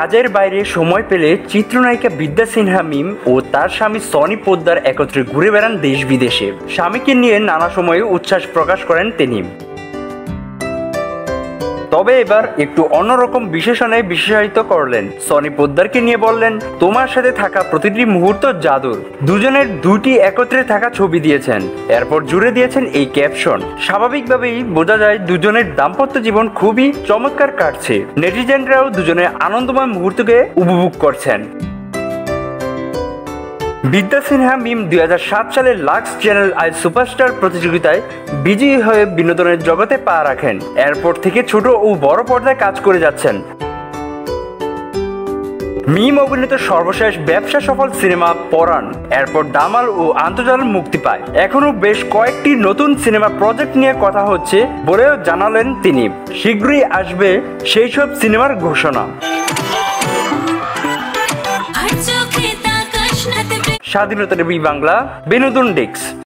কাজের বাইরে সময় পেলে চিত্রনায়িকা বিদ্যা সিনহা মিম ও তার স্বামী সনি পোদ্দার একত্রে ঘুরে বেড়ান দেশ বিদেশে। স্বামীকে নিয়ে নানা সময়ে উচ্ছ্বাস প্রকাশ করেন তিনি। তবে এবার একটু অন্যরকম বিশেষণে বিশেষায়িত করলেন। সনি পোদ্দারকে নিয়ে বললেন, তোমার সাথে থাকা প্রতিটি মুহূর্ত জাদুর। দুজনের দুটি একত্রে থাকা ছবি দিয়েছেন, এরপর জুড়ে দিয়েছেন এই ক্যাপশন। স্বাভাবিকভাবেই বোঝা যায় দুজনের দাম্পত্য জীবন খুবই চমৎকার কাটছে। নেটিজেনরাও দুজনের আনন্দময় মুহূর্তকে উপভোগ করছেন। বিদ্যা সিনহা মিম 2007 সালে লাক্স চ্যানেল আই সুপারস্টার প্রতিযোগিতায় বিজয়ী হয়ে বিনোদনের জগতে পা রাখেন। এরপর থেকে ছোট ও বড় পর্দায় কাজ করে যাচ্ছেন। মিম অভিনীত সর্বশেষ ব্যবসা সফল সিনেমা পরাণ, এরপর দামাল ও আন্তর্জাল মুক্তি পায়। এখনো বেশ কয়েকটি নতুন সিনেমা প্রজেক্ট নিয়ে কথা হচ্ছে বলেও জানালেন তিনি। শীঘ্রই আসবে সেই সব সিনেমার ঘোষণা। স্বাধীনতা টিভি বাংলা বিনোদন ডেস্ক।